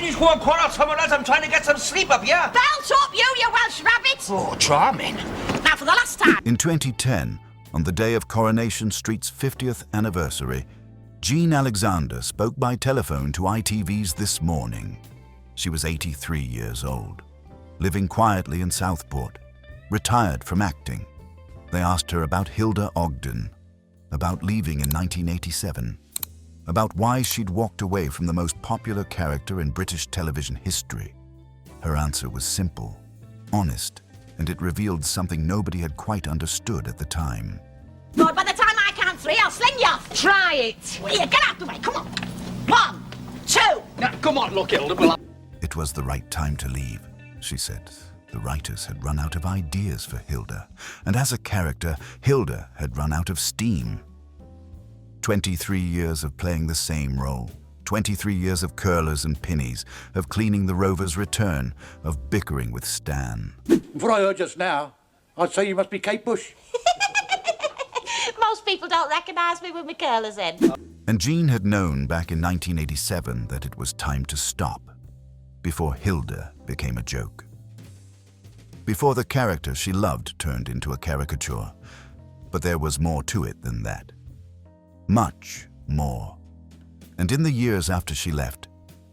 you just go and quarrel somewhere else? I'm trying to get some sleep up here. Belt up, you Welsh rabbit! Oh, charming. Now for the last time. In 2010, on the day of Coronation Street's 50th anniversary, Jean Alexander spoke by telephone to ITV's This Morning. She was 83 years old, living quietly in Southport, retired from acting. They asked her about Hilda Ogden, about leaving in 1987, about why she'd walked away from the most popular character in British television history. Her answer was simple, honest, and it revealed something nobody had quite understood at the time. Lord, by the time I count 3, I'll sling you off. Try it. Will you get out the way? Come on. 1, 2. Now, come on, look, Hilda. It was the right time to leave, she said. The writers had run out of ideas for Hilda, and as a character, Hilda had run out of steam. 23 years of playing the same role, 23 years of curlers and pinnies, of cleaning the Rover's return, of bickering with Stan. From what I heard just now, I'd say you must be Kate Bush. Most people don't recognise me with my curlers in. And Jean had known back in 1987 that it was time to stop, before Hilda became a joke. Before the character she loved turned into a caricature. But there was more to it than that. Much more. And in the years after she left,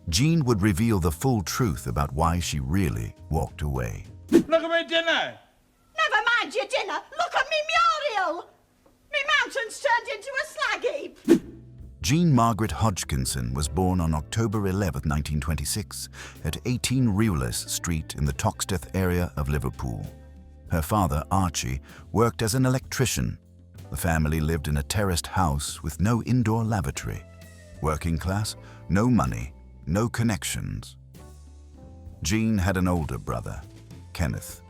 Jean would reveal the full truth about why she really walked away. Look at my dinner. Never mind your dinner. Look at me muriel. Me mountain's turned into a slag heap. Jean Margaret Hodgkinson was born on October 11, 1926, at 18 Rewles Street in the Toxteth area of Liverpool. Her father, Archie, worked as an electrician. The family lived in a terraced house with no indoor lavatory. Working class, no money, no connections. Jean had an older brother, Kenneth.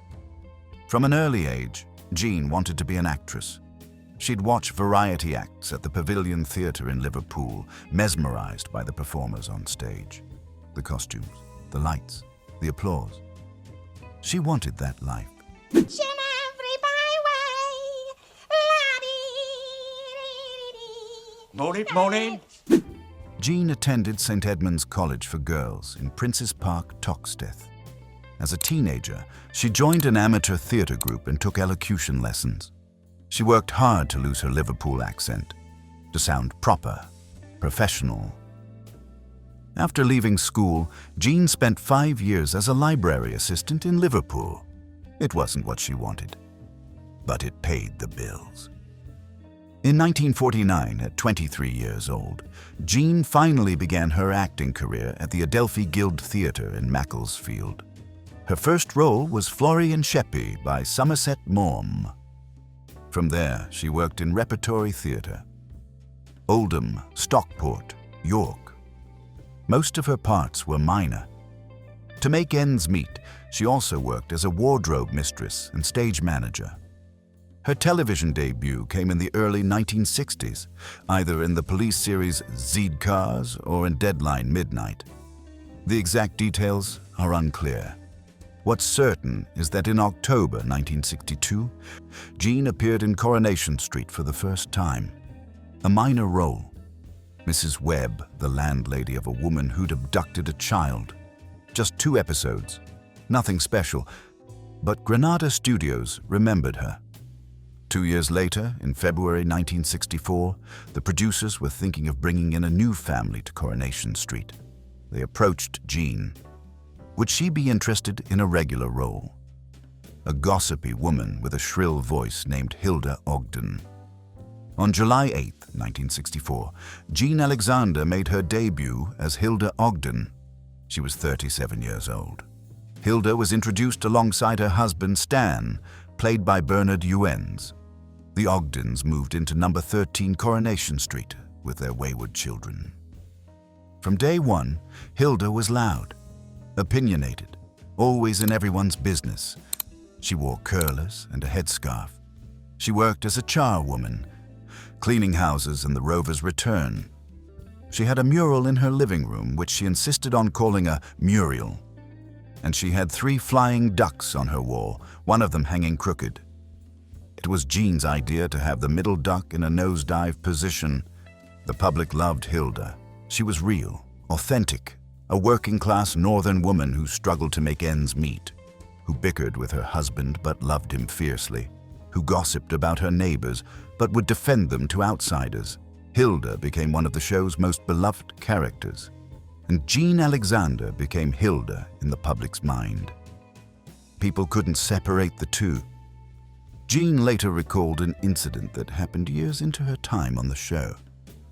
From an early age, Jean wanted to be an actress. She'd watch variety acts at the Pavilion Theatre in Liverpool, mesmerized by the performers on stage. The costumes, the lights, the applause. She wanted that life. Morning. Jean attended St. Edmund's College for Girls in Princes Park, Toxteth. As a teenager, she joined an amateur theatre group and took elocution lessons. She worked hard to lose her Liverpool accent, to sound proper, professional. After leaving school, Jean spent 5 years as a library assistant in Liverpool. It wasn't what she wanted, but it paid the bills. In 1949, at 23 years old, Jean finally began her acting career at the Adelphi Guild Theatre in Macclesfield. Her first role was Florian Sheppy by Somerset Maugham. From there, she worked in repertory theatre. Oldham, Stockport, York. Most of her parts were minor. To make ends meet, she also worked as a wardrobe mistress and stage manager. Her television debut came in the early 1960s, either in the police series Zeedcars or in Deadline Midnight. The exact details are unclear. What's certain is that in October 1962, Jean appeared in Coronation Street for the first time. A minor role. Mrs. Webb, the landlady of a woman who'd abducted a child. Just 2 episodes. Nothing special. But Granada Studios remembered her. 2 years later, in February 1964, the producers were thinking of bringing in a new family to Coronation Street. They approached Jean. Would she be interested in a regular role? A gossipy woman with a shrill voice named Hilda Ogden. On July 8, 1964, Jean Alexander made her debut as Hilda Ogden. She was 37 years old. Hilda was introduced alongside her husband Stan, played by Bernard Ewens. The Ogdens moved into number 13 Coronation Street with their wayward children. From day one, Hilda was loud, opinionated, always in everyone's business. She wore curlers and a headscarf. She worked as a charwoman, cleaning houses in the Rover's return. She had a mural in her living room, which she insisted on calling a muriel. And she had 3 flying ducks on her wall, one of them hanging crooked. It was Jean's idea to have the middle duck in a nosedive position. The public loved Hilda. She was real, authentic, a working-class northern woman who struggled to make ends meet, who bickered with her husband but loved him fiercely, who gossiped about her neighbors but would defend them to outsiders. Hilda became one of the show's most beloved characters, and Jean Alexander became Hilda in the public's mind. People couldn't separate the two. Jean later recalled an incident that happened years into her time on the show.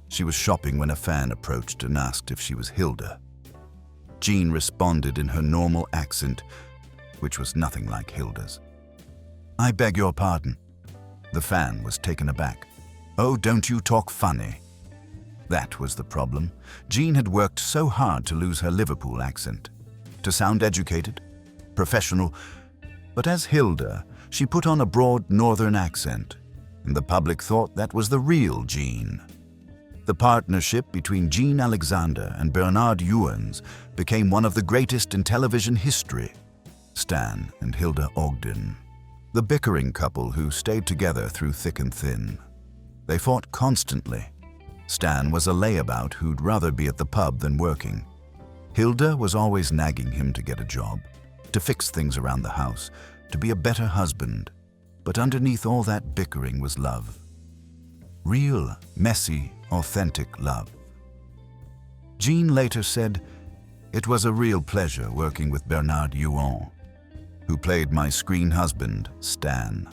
She was shopping when a fan approached and asked if she was Hilda. Jean responded in her normal accent, which was nothing like Hilda's. "I beg your pardon." The fan was taken aback. "Oh, don't you talk funny." That was the problem. Jean had worked so hard to lose her Liverpool accent, to sound educated, professional, but as Hilda, she put on a broad northern accent, and the public thought that was the real Jean. The partnership between Jean Alexander and Bernard Ewens became one of the greatest in television history. Stan and Hilda Ogden, the bickering couple who stayed together through thick and thin. They fought constantly. Stan was a layabout who'd rather be at the pub than working. Hilda was always nagging him to get a job, to fix things around the house, to be a better husband. But underneath all that bickering was love. Real, messy, authentic love. Jean later said, "It was a real pleasure working with Bernard Ewens, who played my screen husband, Stan.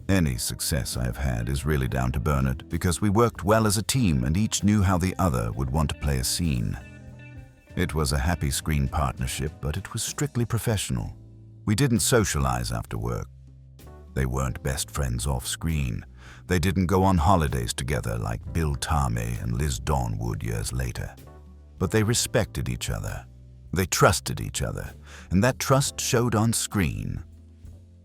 Any success I have had is really down to Bernard because we worked well as a team and each knew how the other would want to play a scene. It was a happy screen partnership, but it was strictly professional. We didn't socialize after work. They weren't best friends off screen. They didn't go on holidays together like Bill Tarmey and Liz Dawn would years later. But they respected each other. They trusted each other, and that trust showed on screen.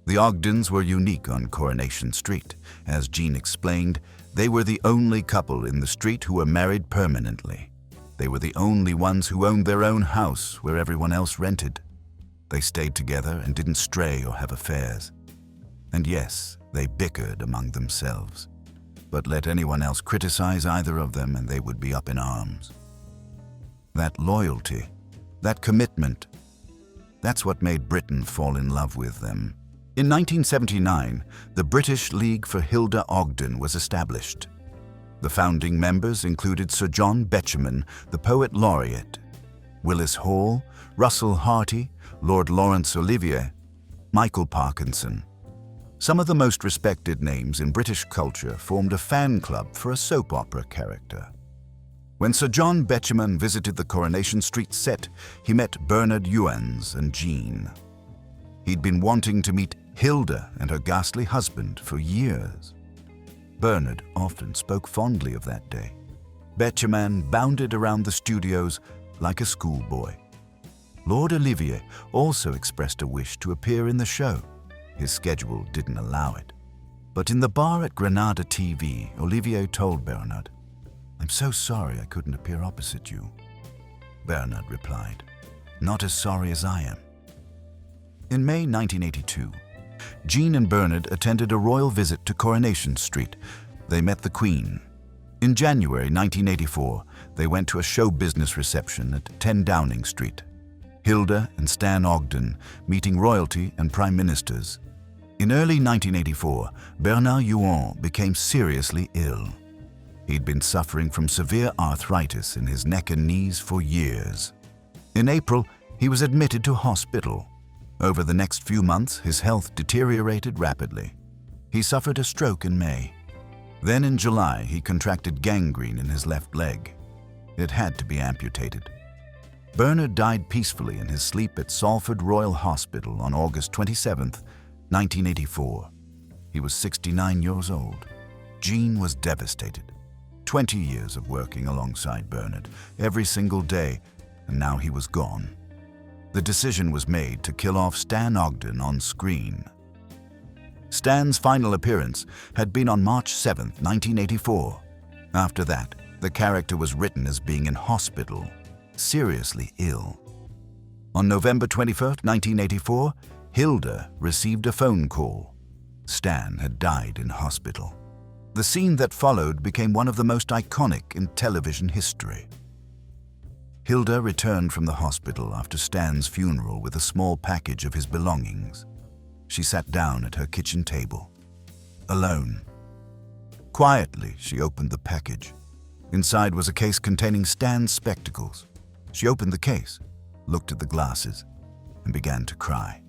The Ogdens were unique on Coronation Street. As Jean explained, they were the only couple in the street who were married permanently. They were the only ones who owned their own house where everyone else rented. They stayed together and didn't stray or have affairs. And yes, they bickered among themselves. But let anyone else criticize either of them and they would be up in arms. That loyalty, that commitment, that's what made Britain fall in love with them. In 1979, the British League for Hilda Ogden was established. The founding members included Sir John Betjeman, the Poet Laureate, Willis Hall, Russell Harty, Lord Laurence Olivier, Michael Parkinson. Some of the most respected names in British culture formed a fan club for a soap opera character. When Sir John Betjeman visited the Coronation Street set, he met Bernard Ewens and Jean. He'd been wanting to meet Hilda and her ghastly husband for years. Bernard often spoke fondly of that day. Betjeman bounded around the studios like a schoolboy. Lord Olivier also expressed a wish to appear in the show. His schedule didn't allow it. But in the bar at Granada TV, Olivier told Bernard, "I'm so sorry I couldn't appear opposite you." Bernard replied, "Not as sorry as I am." In May 1982, Jean and Bernard attended a royal visit to Coronation Street. They met the Queen. In January 1984, they went to a show business reception at 10 Downing Street. Hilda and Stan Ogden meeting royalty and prime ministers. In early 1984, Bernard Ewens became seriously ill. He'd been suffering from severe arthritis in his neck and knees for years. In April, he was admitted to hospital. Over the next few months, his health deteriorated rapidly. He suffered a stroke in May. Then in July, he contracted gangrene in his left leg. It had to be amputated. Bernard died peacefully in his sleep at Salford Royal Hospital on August 27, 1984. He was 69 years old. Jean was devastated. 20 years of working alongside Bernard, every single day, and now he was gone. The decision was made to kill off Stan Ogden on screen. Stan's final appearance had been on March 7, 1984. After that, the character was written as being in hospital, seriously ill. On November 21, 1984, Hilda received a phone call. Stan had died in hospital. The scene that followed became one of the most iconic in television history. Hilda returned from the hospital after Stan's funeral with a small package of his belongings. She sat down at her kitchen table, alone. Quietly, she opened the package. Inside was a case containing Stan's spectacles. She opened the case, looked at the glasses, and began to cry.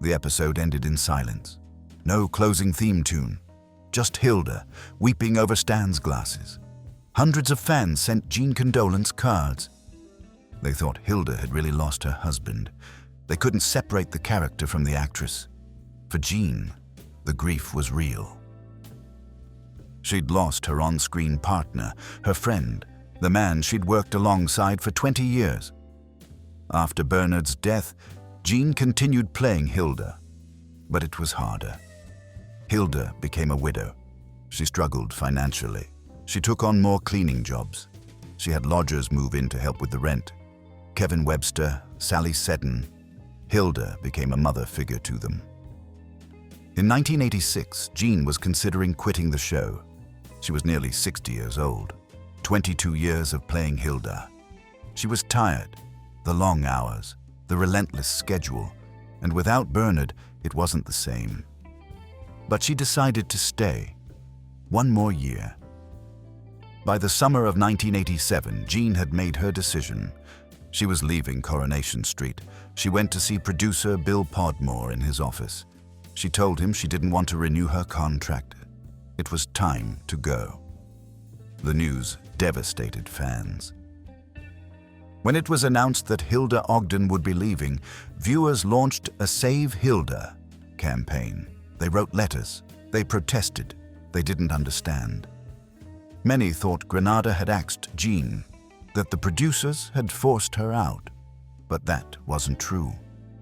The episode ended in silence. No closing theme tune, just Hilda weeping over Stan's glasses. Hundreds of fans sent Jean condolence cards. They thought Hilda had really lost her husband. They couldn't separate the character from the actress. For Jean, the grief was real. She'd lost her on-screen partner, her friend, the man she'd worked alongside for 20 years. After Bernard's death, Jean continued playing Hilda, but it was harder. Hilda became a widow. She struggled financially. She took on more cleaning jobs. She had lodgers move in to help with the rent. Kevin Webster, Sally Seddon. Hilda became a mother figure to them. In 1986, Jean was considering quitting the show. She was nearly 60 years old, 22 years of playing Hilda. She was tired, the long hours, the relentless schedule, and without Bernard, it wasn't the same. But she decided to stay. One more year. By the summer of 1987, Jean had made her decision. She was leaving Coronation Street. She went to see producer Bill Podmore in his office. She told him she didn't want to renew her contract. It was time to go. The news devastated fans. When it was announced that Hilda Ogden would be leaving, viewers launched a Save Hilda campaign. They wrote letters. They protested. They didn't understand. Many thought Granada had axed Jean, that the producers had forced her out. But that wasn't true.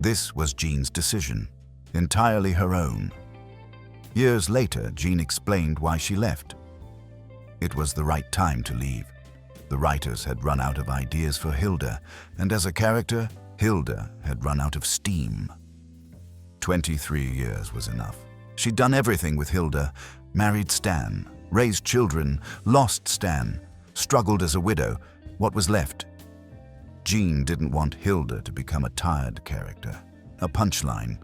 This was Jean's decision, entirely her own. Years later, Jean explained why she left. It was the right time to leave. The writers had run out of ideas for Hilda, and as a character, Hilda had run out of steam. 23 years was enough. She'd done everything with Hilda, married Stan, raised children, lost Stan, struggled as a widow. What was left? Jean didn't want Hilda to become a tired character, a punchline.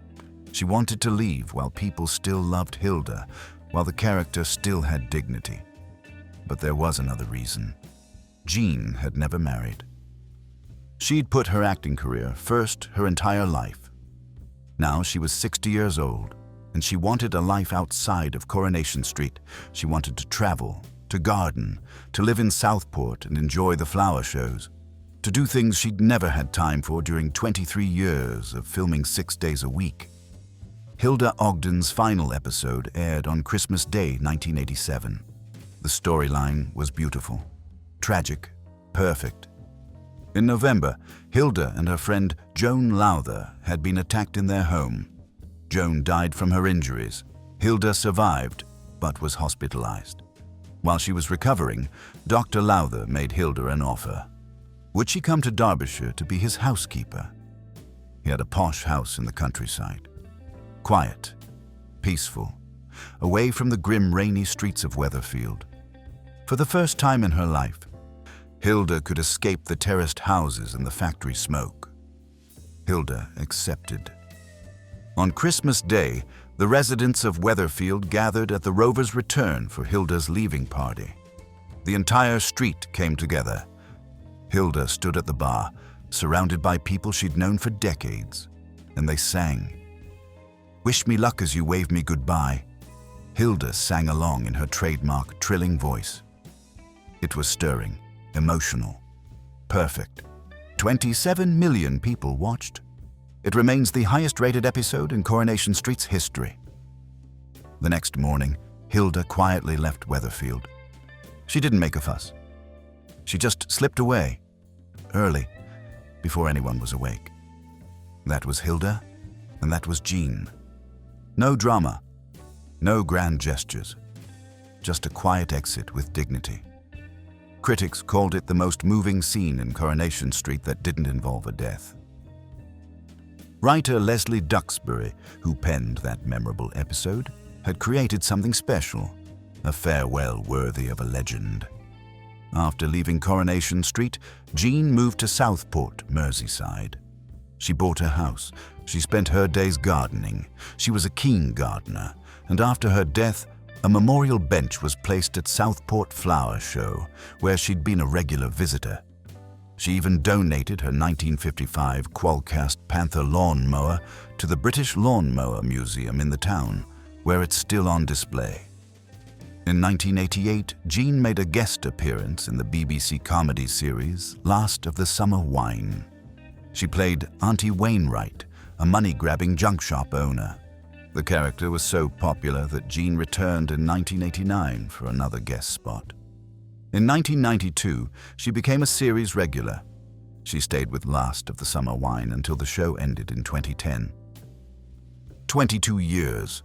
She wanted to leave while people still loved Hilda, while the character still had dignity. But there was another reason. Jean had never married. She'd put her acting career first her entire life. Now she was 60 years old, and she wanted a life outside of Coronation Street. She wanted to travel, to garden, to live in Southport and enjoy the flower shows, to do things she'd never had time for during 23 years of filming 6 days a week. Hilda Ogden's final episode aired on Christmas Day, 1987. The storyline was beautiful, tragic, perfect. In November, Hilda and her friend Joan Lowther had been attacked in their home. Joan died from her injuries. Hilda survived, but was hospitalized. While she was recovering, Dr. Lowther made Hilda an offer. Would she come to Derbyshire to be his housekeeper? He had a posh house in the countryside. Quiet, peaceful, away from the grim, rainy streets of Weatherfield. For the first time in her life, Hilda could escape the terraced houses and the factory smoke. Hilda accepted. On Christmas Day, the residents of Weatherfield gathered at the Rovers' return for Hilda's leaving party. The entire street came together. Hilda stood at the bar, surrounded by people she'd known for decades, and they sang. "Wish me luck as you wave me goodbye." Hilda sang along in her trademark trilling voice. It was stirring, emotional, perfect. 27 million people watched. It remains the highest-rated episode in Coronation Street's history. The next morning, Hilda quietly left Weatherfield. She didn't make a fuss. She just slipped away, early, before anyone was awake. That was Hilda, and that was Jean. No drama, no grand gestures, just a quiet exit with dignity. Critics called it the most moving scene in Coronation Street that didn't involve a death. Writer Leslie Duxbury, who penned that memorable episode, had created something special, a farewell worthy of a legend. After leaving Coronation Street, Jean moved to Southport, Merseyside. She bought a house. She spent her days gardening. She was a keen gardener, and after her death, a memorial bench was placed at Southport Flower Show, where she'd been a regular visitor. She even donated her 1955 Qualcast Panther lawn mower to the British Lawn Mower Museum in the town, where it's still on display. In 1988, Jean made a guest appearance in the BBC comedy series Last of the Summer Wine. She played Auntie Wainwright, a money-grabbing junk shop owner. The character was so popular that Jean returned in 1989 for another guest spot. In 1992, she became a series regular. She stayed with Last of the Summer Wine until the show ended in 2010. 22 years,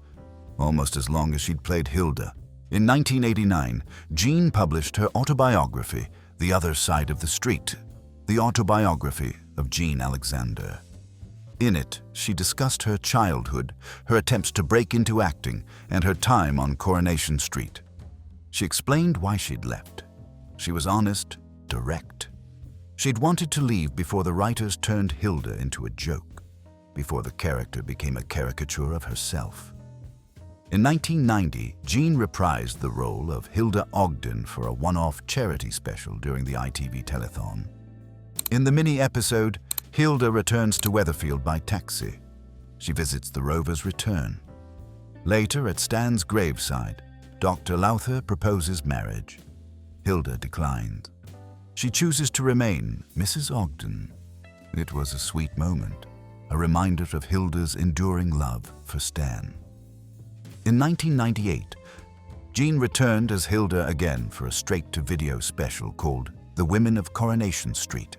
almost as long as she'd played Hilda. In 1989, Jean published her autobiography, The Other Side of the Street, the autobiography of Jean Alexander. In it, she discussed her childhood, her attempts to break into acting, and her time on Coronation Street. She explained why she'd left. She was honest, direct. She'd wanted to leave before the writers turned Hilda into a joke, before the character became a caricature of herself. In 1990, Jean reprised the role of Hilda Ogden for a one-off charity special during the ITV telethon. In the mini-episode, Hilda returns to Weatherfield by taxi. She visits the Rover's return. Later, at Stan's graveside, Dr. Lowther proposes marriage. Hilda declines. She chooses to remain Mrs. Ogden. It was a sweet moment, a reminder of Hilda's enduring love for Stan. In 1998, Jean returned as Hilda again for a straight-to-video special called The Women of Coronation Street.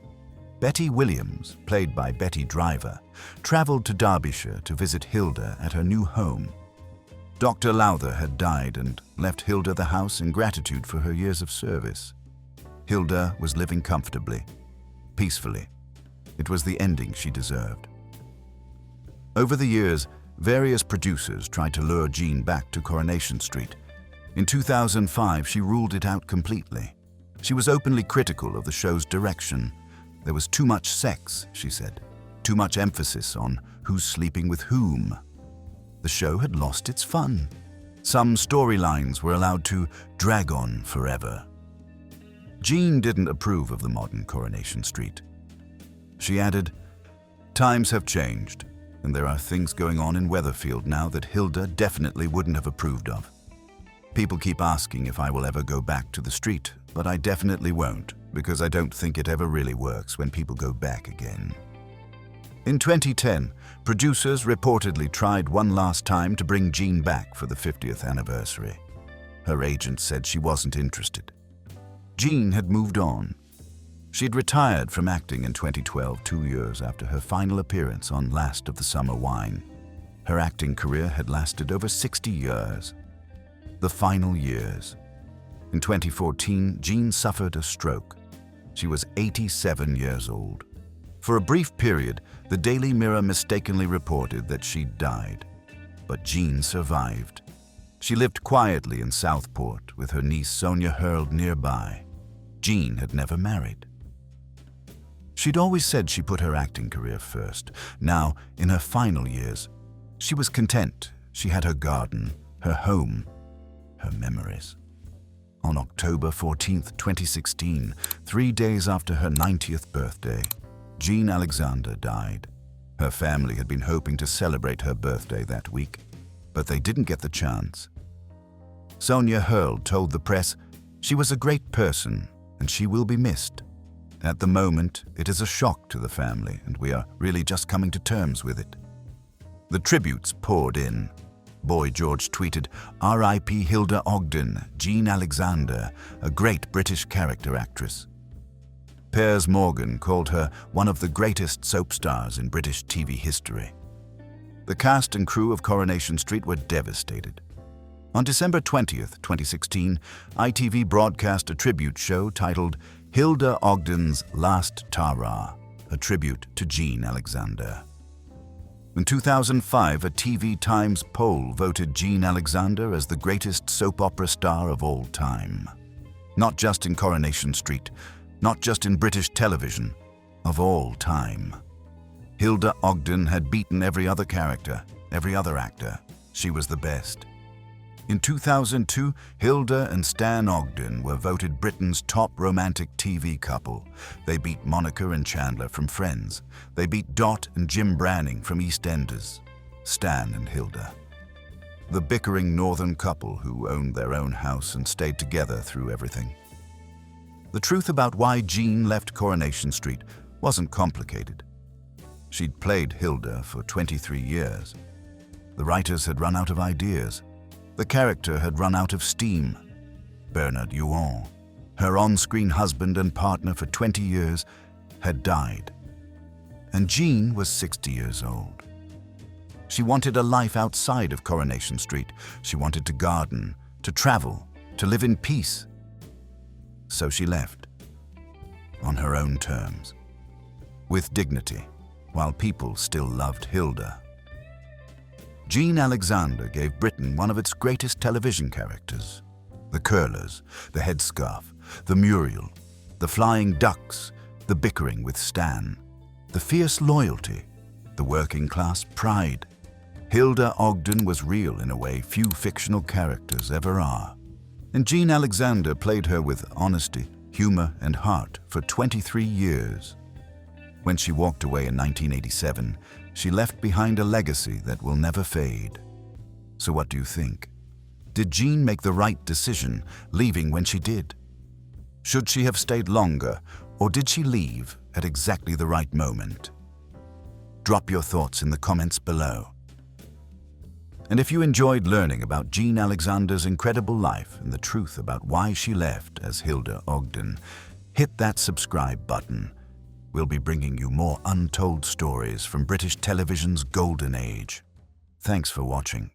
Betty Williams, played by Betty Driver, traveled to Derbyshire to visit Hilda at her new home. Dr. Lowther had died and left Hilda the house in gratitude for her years of service. Hilda was living comfortably, peacefully. It was the ending she deserved. Over the years, various producers tried to lure Jean back to Coronation Street. In 2005, she ruled it out completely. She was openly critical of the show's direction. There was too much sex, she said, too much emphasis on who's sleeping with whom. The show had lost its fun. Some storylines were allowed to drag on forever. Jean didn't approve of the modern Coronation Street. She added, "Times have changed, and there are things going on in Weatherfield now that Hilda definitely wouldn't have approved of. People keep asking if I will ever go back to the street, but I definitely won't, because I don't think it ever really works when people go back again." In 2010, producers reportedly tried one last time to bring Jean back for the 50th anniversary. Her agent said she wasn't interested. Jean had moved on. She'd retired from acting in 2012, 2 years after her final appearance on Last of the Summer Wine. Her acting career had lasted over 60 years. The final years. In 2014, Jean suffered a stroke. She was 87 years old. For a brief period, the Daily Mirror mistakenly reported that she'd died. But Jean survived. She lived quietly in Southport with her niece Sonia Hurled nearby. Jean had never married. She'd always said she put her acting career first. Now, in her final years, she was content. She had her garden, her home, her memories. On October 14th, 2016, 3 days after her 90th birthday, Jean Alexander died. Her family had been hoping to celebrate her birthday that week, but they didn't get the chance. Sonia Hurled told the press, "She was a great person, and she will be missed. At the moment, it is a shock to the family, and we are really just coming to terms with it." The tributes poured in. Boy George tweeted, "R.I.P. Hilda Ogden, Jean Alexander, a great British character actress." Piers Morgan called her one of the greatest soap stars in British TV history. The cast and crew of Coronation Street were devastated. On December 20th, 2016, ITV broadcast a tribute show titled Hilda Ogden's Last Tara, a tribute to Jean Alexander. In 2005, a TV Times poll voted Jean Alexander as the greatest soap opera star of all time. Not just in Coronation Street, not just in British television, of all time. Hilda Ogden had beaten every other character, every other actor. She was the best. In 2002, Hilda and Stan Ogden were voted Britain's top romantic TV couple. They beat Monica and Chandler from Friends. They beat Dot and Jim Branning from EastEnders. Stan and Hilda. The bickering northern couple who owned their own house and stayed together through everything. The truth about why Jean left Coronation Street wasn't complicated. She'd played Hilda for 23 years. The writers had run out of ideas. The character had run out of steam. Bernard Huon, her on-screen husband and partner for 20 years, had died. And Jean was 60 years old. She wanted a life outside of Coronation Street. She wanted to garden, to travel, to live in peace. So she left, on her own terms, with dignity, while people still loved Hilda. Jean Alexander gave Britain one of its greatest television characters. The curlers, the headscarf, the Muriel, the flying ducks, the bickering with Stan, the fierce loyalty, the working-class pride. Hilda Ogden was real in a way few fictional characters ever are. And Jean Alexander played her with honesty, humor, and heart for 23 years. When she walked away in 1987, she left behind a legacy that will never fade. So what do you think? Did Jean make the right decision, leaving when she did? Should she have stayed longer, or did she leave at exactly the right moment? Drop your thoughts in the comments below. And if you enjoyed learning about Jean Alexander's incredible life and the truth about why she left as Hilda Ogden, hit that subscribe button. We'll be bringing you more untold stories from British television's golden age. Thanks for watching.